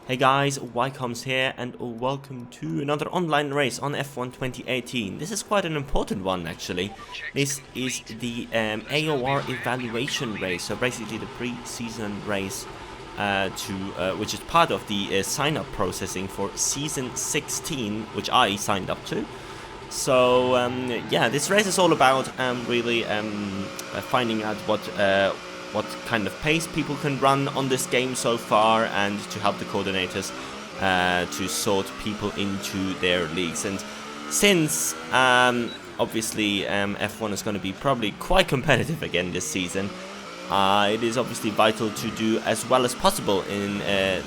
Hey guys, Ycoms here and welcome to another online race on F1 2018. This is quite an important one actually. This is the AOR evaluation race, so basically the pre-season race which is part of the sign-up processing for season 16, which I signed up to. So yeah, this race is all about really finding out what kind of pace people can run on this game so far, and to help the coordinators to sort people into their leagues. And since obviously F1 is going to be probably quite competitive again this season, it is obviously vital to do as well as possible in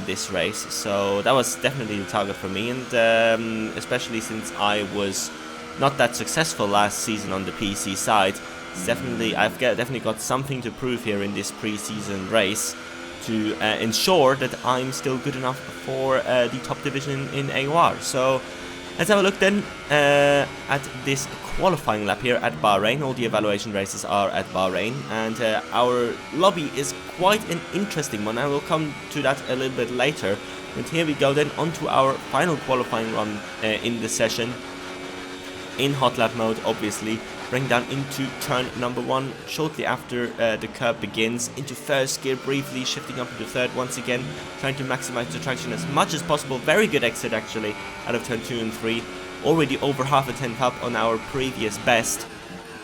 this race. So that was definitely the target for me, and especially since I was not that successful last season on the PC side. I've definitely got something to prove here in this pre-season race to ensure that I'm still good enough for the top division in AOR. So let's have a look then at this qualifying lap here at Bahrain. All the evaluation races are at Bahrain, and our lobby is quite an interesting one. I will come to that a little bit later. But here we go then onto our final qualifying run in the session. In hot lap mode, obviously. Bring down into turn number 1 shortly after the curb begins, into first gear briefly, shifting up into third once again, trying to maximize the traction as much as possible. Very good exit actually out of turn 2 and 3, already over half a tenth up on our previous best.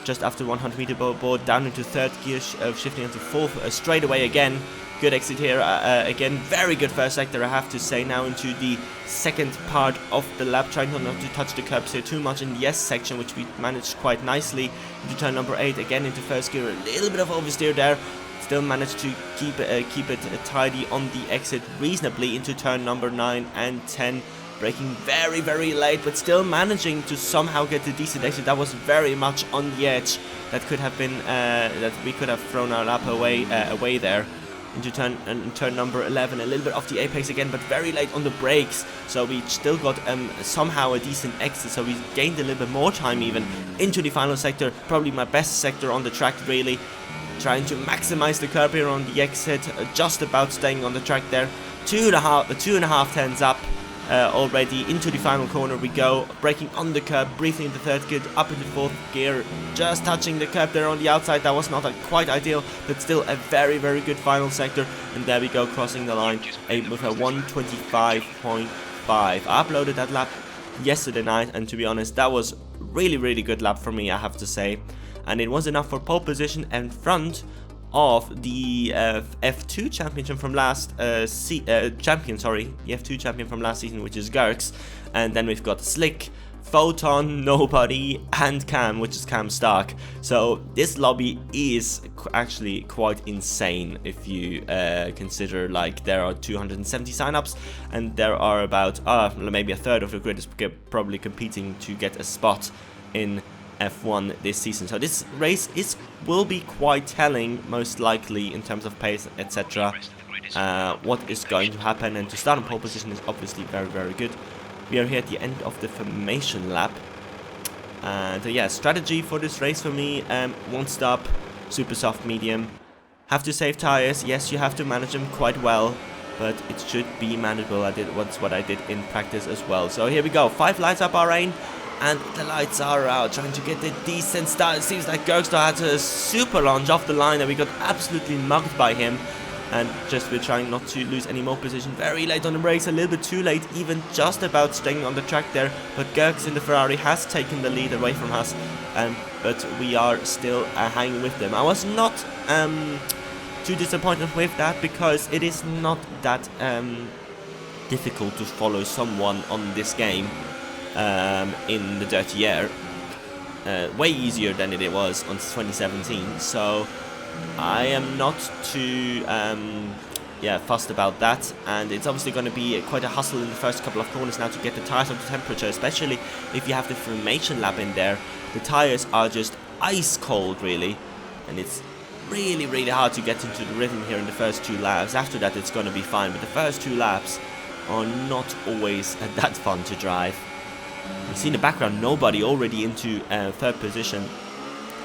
Just after 100 meter board, down into third gear, shifting into fourth straight away again. Good exit here again, very good first sector I have to say. Now into the second part of the lap, trying not to touch the curbs here too much in the S section, which we managed quite nicely. Into turn number 8, again into first gear, a little bit of oversteer there. Still managed to keep it tidy on the exit reasonably into turn number 9 and 10. Braking very, very late, but still managing to somehow get the decent exit. That was very much on the edge. That could have been, that we could have thrown our lap away there. Into turn number 11, a little bit off the apex again, but very late on the brakes. So we still got somehow a decent exit, so we gained a little bit more time even into the final sector. Probably my best sector on the track, really. Trying to maximize the curb here on the exit, just about staying on the track there. Two and a half tenths up. Already into the final corner we go, braking on the curb, briefly into third gear, up into fourth gear, just touching the curb there on the outside. That was not quite ideal, but still a very, very good final sector. And there we go, crossing the line with a 125.5. I uploaded that lap yesterday night, and to be honest, that was really, really good lap for me, I have to say. And it was enough for pole position in front of the F2 championship from last the F2 champion from last season, which is Gerks. And then we've got Slick, Photon, Nobody, and Cam, which is Cam Stark. So this lobby is actually quite insane if you consider, like, there are 270 signups, and there are about maybe a third of the grid is probably competing to get a spot in F1 this season. So this race will be quite telling, most likely, in terms of pace, etc. What is going to happen, and to start on pole position is obviously very, very good. We are here at the end of the formation lap, and yeah, strategy for this race for me: one stop, super soft medium. Have to save tires. Yes, you have to manage them quite well, but it should be manageable. That's what I did in practice as well. So here we go. 5 lights up Bahrain. And the lights are out, trying to get the decent start. It seems like Gerkstar had a super launch off the line, and we got absolutely mugged by him. And just we're trying not to lose any more position. Very late on the brakes, a little bit too late, even just about staying on the track there. But Gerks in the Ferrari has taken the lead away from us, but we are still hanging with them. I was not too disappointed with that, because it is not that difficult to follow someone on this game. In the dirty air, way easier than it was on 2017, so I am not too fussed about that. And it's obviously going to be quite a hustle in the first couple of corners now to get the tires up to temperature, especially if you have the formation lap in there. The tires are just ice cold, really, and it's really, really hard to get into the rhythm here in the first 2 laps. After that it's going to be fine, but the first 2 laps are not always that fun to drive. You see in the background, Nobody already into third position.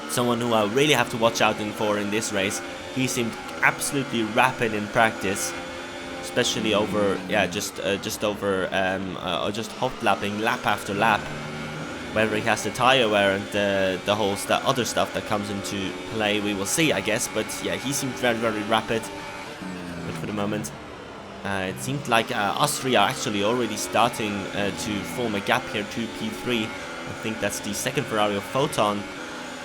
Someone who I really have to watch out for in this race. He seemed absolutely rapid in practice. especially over, yeah, just over, just hot lapping lap after lap. Whether he has the tire wear and the whole other stuff that comes into play, we will see, I guess. But yeah, he seemed very, very rapid. But for the moment, it seemed like us three are actually already starting to form a gap here to P3. I think that's the second Ferrari of Photon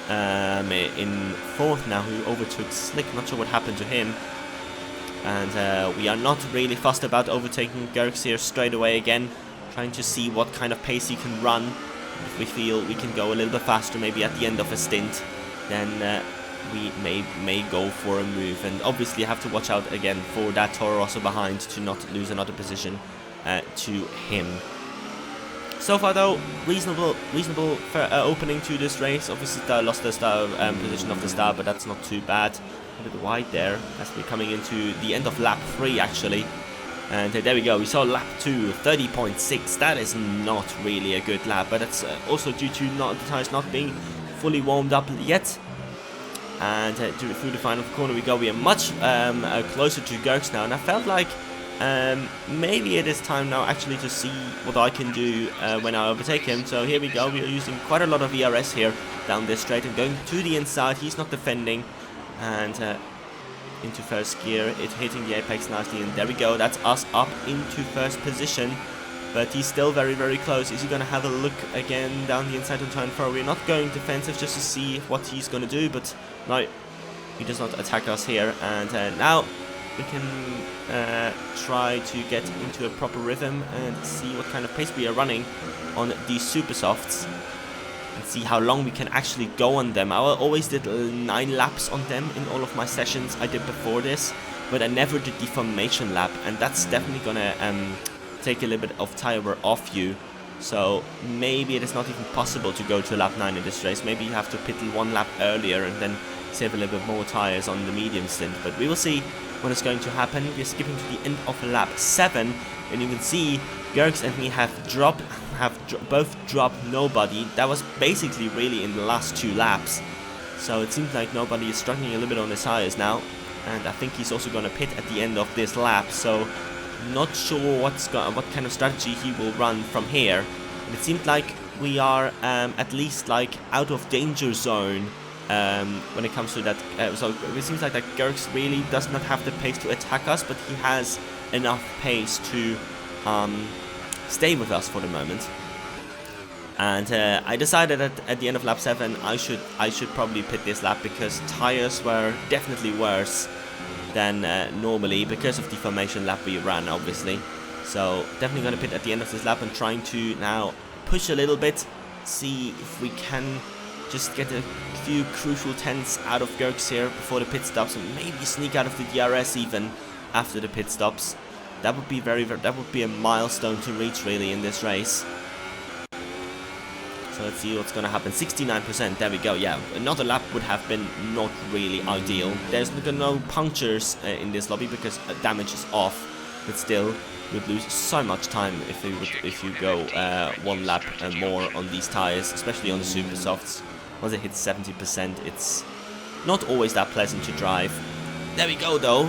in fourth now, who overtook Slick. Not sure what happened to him. And we are not really fussed about overtaking Gerks here straight away again. Trying to see what kind of pace he can run. If we feel we can go a little bit faster, maybe at the end of a stint, then we may go for a move. And obviously have to watch out again for that Toro Rosso behind to not lose another position to him. So far though, reasonable opening to this race. Obviously lost the position of the start, but that's not too bad. A bit wide there as we're coming into the end of lap 3 actually. And there we go, we saw lap 2, 30.6, that is not really a good lap, but that's also due to the tyres not being fully warmed up yet. And through the final corner we go, we are much closer to Gerks now, and I felt like maybe it is time now actually to see what I can do when I overtake him. So here we go, we are using quite a lot of ERS here down this straight and going to the inside. He's not defending, and into first gear, it hitting the apex nicely, and there we go, that's us up into first position. But he's still very, very close. Is he going to have a look again down the inside on turn 4? We're not going defensive just to see what he's going to do, but no, he does not attack us here. And now we can try to get into a proper rhythm and see what kind of pace we are running on these super softs. And see how long we can actually go on them. I always did 9 laps on them in all of my sessions I did before this, but I never did the formation lap, and that's definitely gonna take a little bit of tire wear off you. So maybe it is not even possible to go to lap 9 in this race. Maybe you have to pit 1 lap earlier and then save a little bit more tires on the medium stint, but we will see what is going to happen. We're skipping to the end of lap 7, and you can see Gerks and me have both dropped nobody. That was basically really in the last 2 laps. So it seems like nobody is struggling a little bit on his tires now. And I think he's also going to pit at the end of this lap. So not sure what kind of strategy he will run from here. But it seemed like we are at least like out of danger zone when it comes to that. So it seems like that Gerks really does not have the pace to attack us, but he has enough pace to stay with us for the moment. And I decided that at the end of lap 7 I should probably pit this lap, because tires were definitely worse than normally because of the formation lap we ran, obviously. So definitely going to pit at the end of this lap and trying to now push a little bit, see if we can just get a few crucial tenths out of Gerks here before the pit stops, and maybe sneak out of the DRS even after the pit stops. That would be that would be a milestone to reach really in this race. So let's see what's going to happen. 69%, there we go. Yeah, another lap would have been not really ideal. There's no punctures in this lobby because damage is off, but still would lose so much time if you go 1 lap more on these tires, especially on the super softs. Once it hits 70%, it's not always that pleasant to drive. There we go though.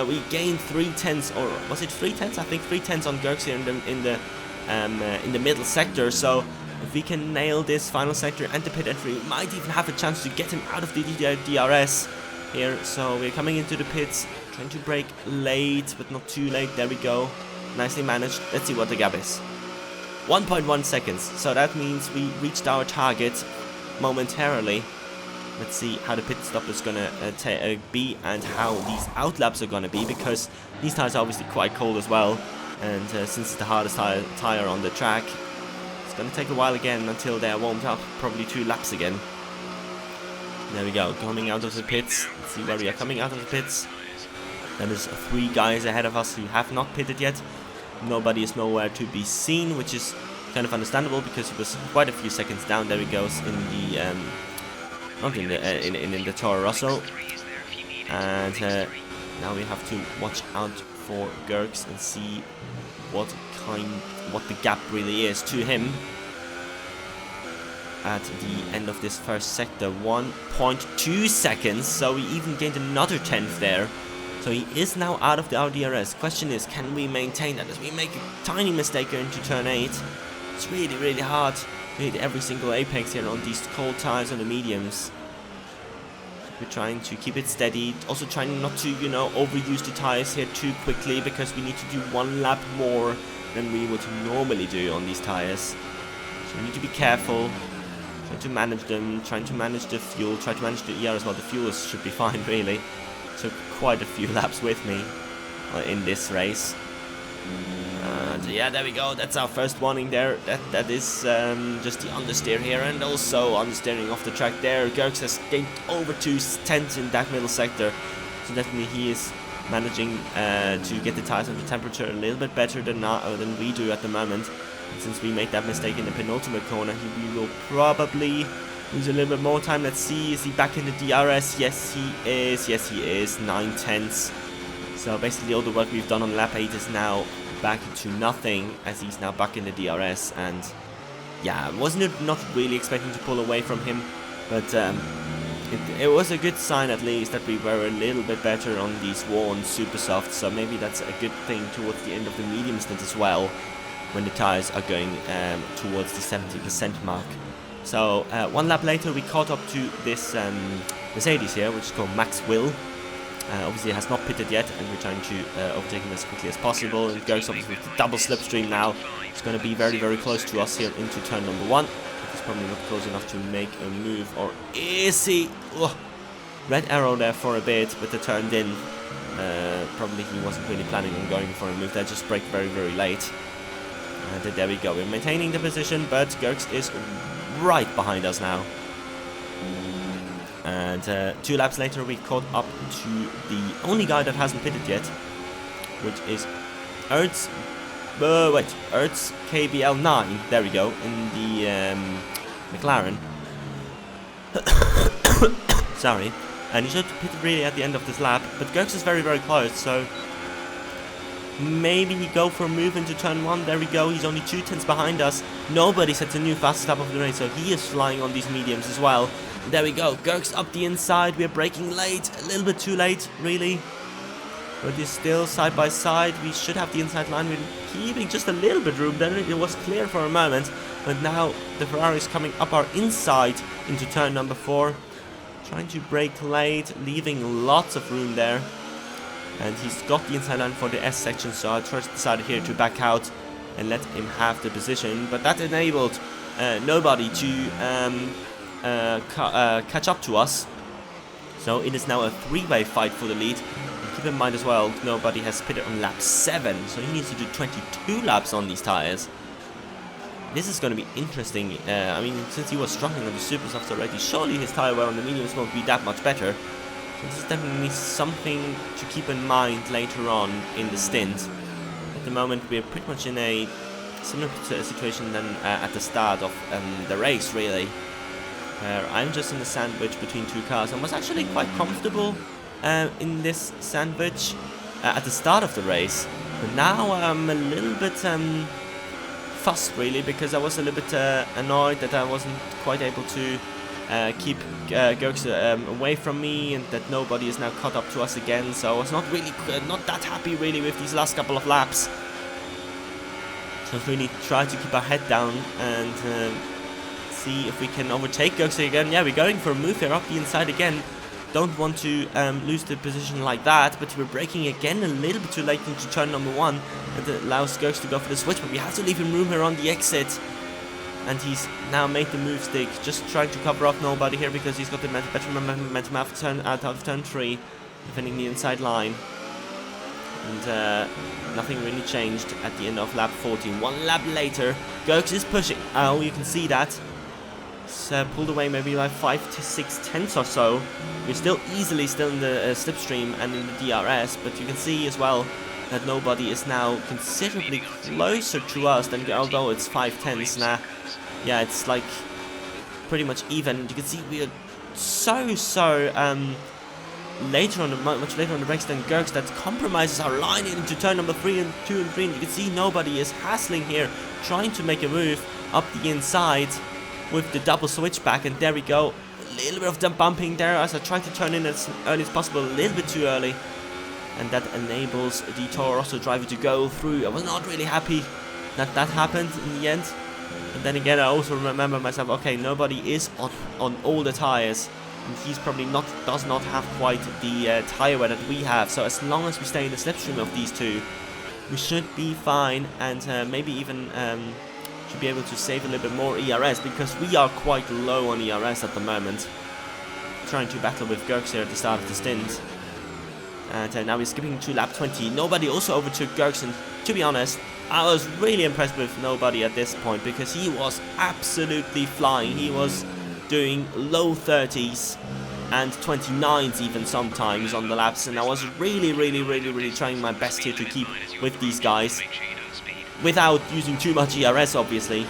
We gained 3 tenths, or was it 3 tenths? I think 3 tenths on Gerks here in the middle sector. So if we can nail this final sector and the pit entry, we might even have a chance to get him out of the DRS here. So we're coming into the pits, trying to brake late, but not too late. There we go. Nicely managed. Let's see what the gap is. 1.1 seconds. So that means we reached our target momentarily. Let's see how the pit stop is going to be and how these outlaps are going to be, because these tires are obviously quite cold as well. And since it's the hardest tire on the track, it's going to take a while again until they're warmed up, probably 2 laps again. There we go, coming out of the pits. Let's see where we are coming out of the pits. There is 3 guys ahead of us who have not pitted yet. Nobody is nowhere to be seen, which is kind of understandable because it was quite a few seconds down. There he goes in the not in the Toro Rosso. And now we have to watch out for Gerks and see what the gap really is to him at the end of this first sector. 1.2 seconds, so we even gained another tenth there. So he is now out of the DRS. Question is, can we maintain that? As we make a tiny mistake here into turn 8, it's really, really hard to hit every single apex here on these cold tires on the mediums. We're trying to keep it steady, also trying not to, you know, overuse the tires here too quickly, because we need to do one lap more than we would normally do on these tires. So we need to be careful, trying to manage them, trying to manage the fuel, try to manage the ER as well. The fuel should be fine, really. Took quite a few laps with me in this race. And yeah, there we go. That's our first warning there. That is just the understeer here, and also understeering off the track there. Gerks has gained over 2 tenths in that middle sector, so definitely he is managing to get the tires under temperature a little bit better than we do at the moment. And since we made that mistake in the penultimate corner, we will probably lose a little bit more time. Let's see, is he back in the DRS? Yes, he is. Yes, he is. 9 tenths. So basically all the work we've done on lap 8 is now back to nothing, as he's now back in the DRS. And yeah, not really expecting to pull away from him, but it was a good sign at least that we were a little bit better on these worn super softs. So maybe that's a good thing towards the end of the medium stint as well, when the tires are going towards the 70% mark. So one lap later we caught up to this Mercedes here, which is called Max Will. Obviously it has not pitted yet, and we're trying to overtake him as quickly as possible. And goes up with the double slipstream now. It's going to be very, very close to us here into turn number 1. He's probably not close enough to make a move, or is he? Ugh. Red arrow there for a bit, but the turned in. Probably he wasn't really planning on going for a move there, just braked very, very late. There we go, we're maintaining the position, but Gerks is right behind us now. And 2 laps later we caught up to the only guy that hasn't pitted yet, which is Ertz KBL9, there we go, in the McLaren. Sorry. And he should pit really at the end of this lap, but Gerks is very, very close, so maybe he go for a move into turn 1. There we go, he's only 2 tenths behind us. Nobody sets a new fastest lap of the race, so he is flying on these mediums as well. There we go, Gerks up the inside. We're braking late, a little bit too late, really. But it's still side by side. We should have the inside line. We're keeping just a little bit room. Then it was clear for a moment, but now the Ferrari is coming up our inside into turn number 4. Trying to brake late, leaving lots of room there. And he's got the inside line for the S section, so I just decided here to back out and let him have the position. But that enabled nobody to catch up to us. So it is now a 3-way fight for the lead. And keep in mind as well, nobody has pitted on lap 7, so he needs to do 22 laps on these tires. This is going to be interesting. I mean, since he was struggling on the super softs already, surely his tire wear on the mediums won't be that much better. So this is definitely something to keep in mind later on in the stint. At the moment, we're pretty much in a similar situation than at the start of the race, really. I'm just in the sandwich between 2 cars, and was actually quite comfortable in this sandwich at the start of the race. But now I'm a little bit fussed, really, because I was a little bit annoyed that I wasn't quite able to keep Gerks away from me, and that nobody is now caught up to us again. So I was not really not that happy, really, with these last couple of laps. So I've really tried to keep our head down and see if we can overtake Gerks again. Yeah, we're going for a move here up the inside again. Don't want to lose the position like that, but we're braking again a little bit too late into turn number 1. And it allows Gerks to go for the switch, but we have to leave him room here on the exit. And he's now made the move stick, just trying to cover up nobody here because he's got the better momentum out of turn 3, defending the inside line. And nothing really changed at the end of lap 14. 1 lap later, Gerks is pushing. Oh, you can see that. It's pulled away maybe by 5 to 6 tenths or so. We're still easily in the slipstream and in the DRS, but you can see as well that nobody is now considerably closer to us than, although it's 5 tenths now. Yeah, it's like pretty much even. You can see we are so much later on the brakes than Gerks. That compromises our line into turn number 2 and 3. And you can see nobody is hassling here, trying to make a move up the inside with the double switchback. And there we go. A little bit of bumping there as I tried to turn in as early as possible, a little bit too early. and that enables the Toro Rosso driver to go through. I was not really happy that that happened in the end. But then again, I also remember myself, okay, nobody is on all the tires, and he's probably does not have quite the tire wear that we have. So as long as we stay in the slipstream of these two, we should be fine, and maybe even should be able to save a little bit more ERS, because we are quite low on ERS at the moment. Trying to battle with Gurks here at the start of the stint. And now we're skipping to lap 20. Nobody also overtook Gurks, and to be honest, I was really impressed with Nobody at this point, because he was absolutely flying. He was doing low 30s and 29s even sometimes on the laps, and I was really trying my best here to keep with these guys without using too much ERS, obviously.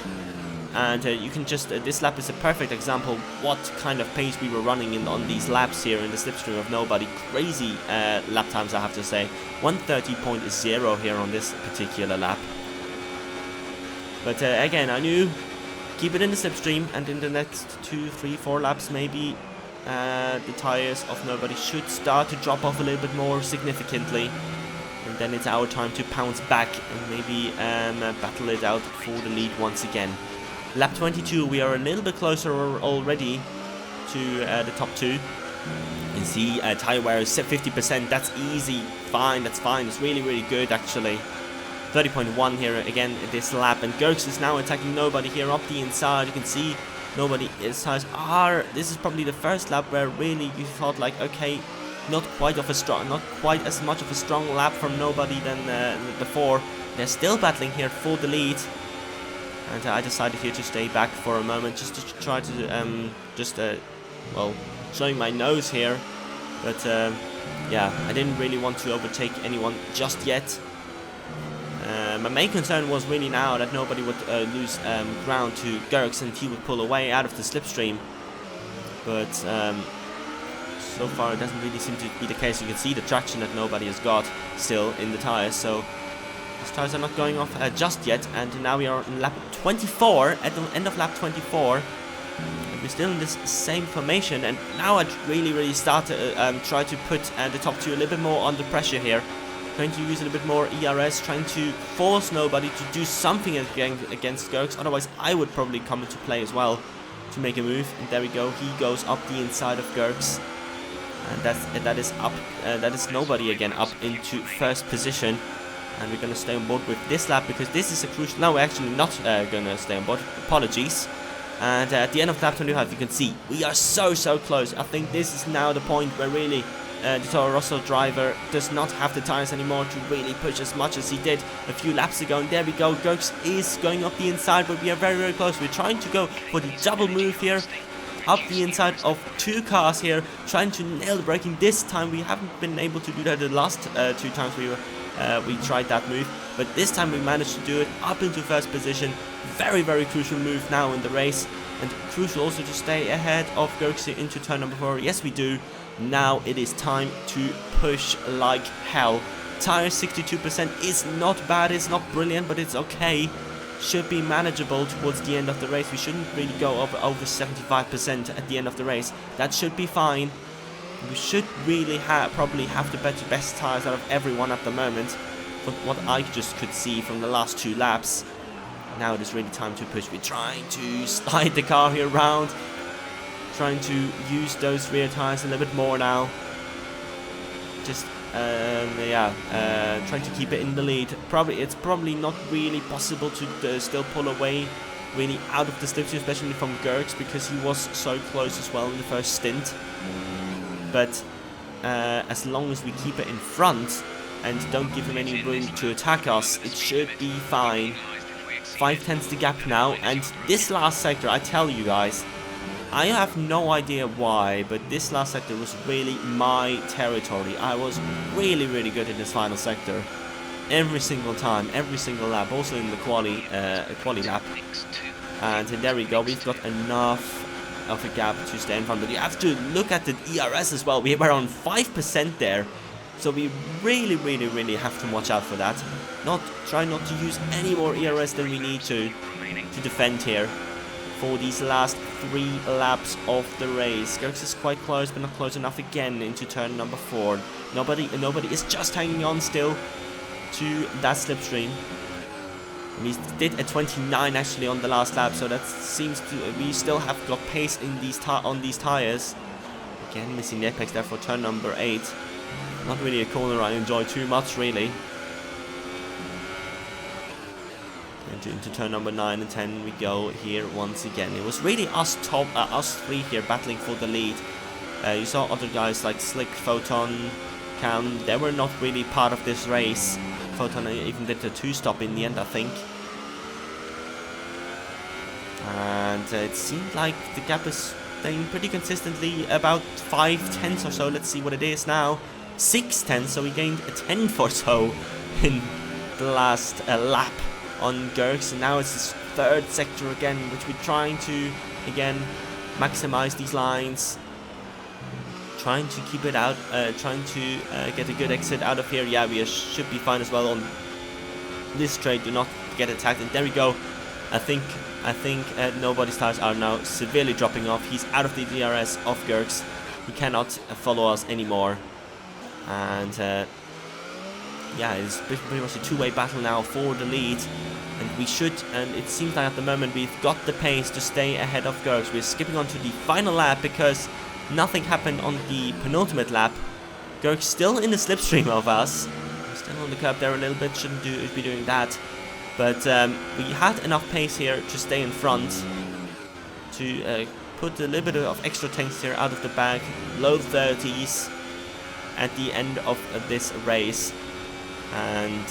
And you can just, this lap is a perfect example what kind of pace we were running on these laps here in the slipstream of Nobody. Crazy lap times, I have to say. 130.0 here on this particular lap. But again, I knew, keep it in the slipstream, and in the next 2, 3, 4 laps maybe the tires of Nobody should start to drop off a little bit more significantly. And then it's our time to pounce back and maybe battle it out for the lead once again. Lap 22, we are a little bit closer already to the top 2. You can see tire wear is set 50%. That's easy, fine, that's fine. It's really good actually. 30.1 here again this lap, and Gurks is now attacking Nobody here up the inside. You can see Nobody is this is probably the first lap where really you thought like, okay, not quite as much of a strong lap from Nobody than before. They're still battling here for the lead. And I decided here to stay back for a moment, just to try to, well, showing my nose here. But, yeah, I didn't really want to overtake anyone just yet. My main concern was really now that Nobody would lose ground to Gurks, and he would pull away out of the slipstream. But, so far it doesn't really seem to be the case. You can see the traction that Nobody has got still in the tires, so his tires are not going off just yet. And now we are in lap 24, at the end of lap 24. And we're still in this same formation, and now I really start to try to put the top 2 a little bit more under pressure here. Trying to use a little bit more ERS, trying to force Nobody to do something against Gurks. Otherwise I would probably come into play as well to make a move. And there we go, he goes up the inside of Gurks. And that is Nobody again up into first position. And we're going to stay on board with this lap, because this is a crucial... No, we're actually not going to stay on board. Apologies. And at the end of lap 25, you can see we are so close. I think this is now the point where really the Toro Rosso driver does not have the tires anymore to really push as much as he did a few laps ago. And there we go. Gurks is going up the inside, but we are very close. We're trying to go for the double move here. Up the inside of 2 cars here, trying to nail the braking. This time we haven't been able to do that the last 2 times we tried that move, but this time we managed to do it up into first position. Very crucial move now in the race, and crucial also to stay ahead of Gurks into turn number 4. Yes, we do. Now it is time to push like hell. Tire 62% is not bad, it's not brilliant, but it's okay. Should be manageable towards the end of the race. We shouldn't really go over 75% at the end of the race. That should be fine. We should really probably have the best tires out of everyone at the moment, from what I just could see from the last 2 laps. Now it is really time to push. We're trying to slide the car here around, trying to use those rear tires a little bit more now. Just trying to keep it in the lead. It's probably not really possible to still pull away really out of the slipstream, especially from Gurks, because he was so close as well in the first stint. But as long as we keep it in front and don't give him any room to attack us, it should be fine. 5/10 the gap now, and this last sector, I tell you guys, I have no idea why, but this last sector was really my territory. I was really good in this final sector. Every single time, every single lap, also in the quali lap. And there we go, we've got enough of a gap to stay in front, but you have to look at the ERS as well. We were on 5% there, so we really have to watch out for that. Try not to use any more ERS than we need to defend here for these last 3 laps of the race. Gerx is quite close, but not close enough again into turn number 4. Nobody is just hanging on still to that slipstream. We did a 29 actually on the last lap, so that seems to we still have got pace in these on these tires. Again, missing the apex there for turn number 8. Not really a corner I enjoy too much, really. Into turn number 9 and 10 we go here once again. It was really us 3 here battling for the lead. You saw other guys like Slick, Photon, Cam. They were not really part of this race. Photon even did a 2-stop in the end, I think. And it seemed like the gap is staying pretty consistently about 5 tenths or so. Let's see what it is now. 6 tenths, so we gained a 10th or so in the last lap on Gerx, and now it's this 3rd sector again, which we're trying to again maximize these lines, trying to keep it out, trying to get a good exit out of here. Yeah, we should be fine as well on this straight. Do not get attacked, and there we go. I think nobody's tires are now severely dropping off. He's out of the DRS of Gerx. He cannot follow us anymore, and yeah, it's pretty much a 2-way battle now for the lead, and we should, and it seems like at the moment we've got the pace to stay ahead of Gerx. We're skipping on to the final lap because nothing happened on the penultimate lap. Gerx still in the slipstream of us, still on the curb there a little bit, shouldn't be doing that, but we had enough pace here to stay in front, to put a little bit of extra tanks here out of the bag, low 30s at the end of this race. And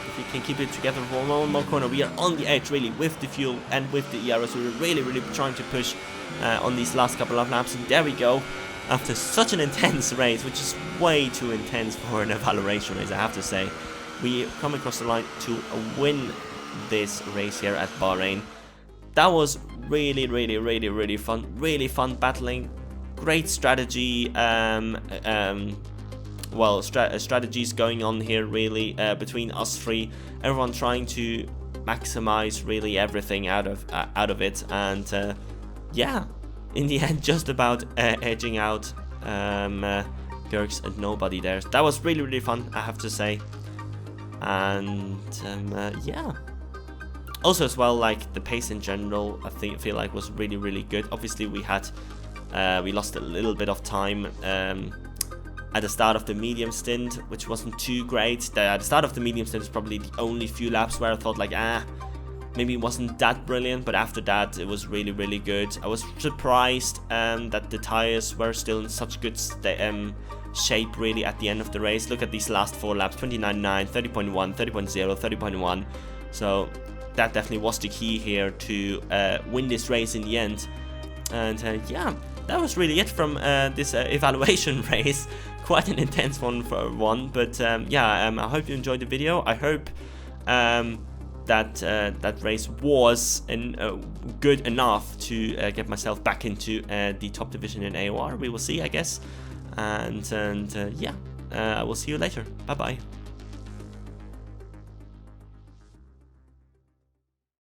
if we can keep it together for one more corner, we are on the edge really with the fuel and with the ERS. We're really trying to push on these last couple of laps, and there we go. After such an intense race, which is way too intense for an evaluation race, I have to say, we come across the line to win this race here at Bahrain. That was really fun. Really fun battling. Great strategy. Well, strategies going on here really between us 3. Everyone trying to maximize really everything out of it, and yeah, in the end just about edging out Gerx and nobody there. That was really fun, I have to say. And yeah, also as well, like the pace in general I feel like was really good. Obviously we lost a little bit of time at the start of the medium stint, which wasn't too great. At the start of the medium stint was probably the only few laps where I thought like, maybe it wasn't that brilliant, but after that it was really good. I was surprised that the tires were still in such good shape really at the end of the race. Look at these last 4 laps, 29.9, 30.1, 30.0, 30.1. So that definitely was the key here to win this race in the end. And yeah, that was really it from this evaluation race. Quite an intense one for one, but yeah, I hope you enjoyed the video. I hope that race was good enough to get myself back into the top division in AOR. We will see, I guess. And yeah, I will see you later. Bye bye.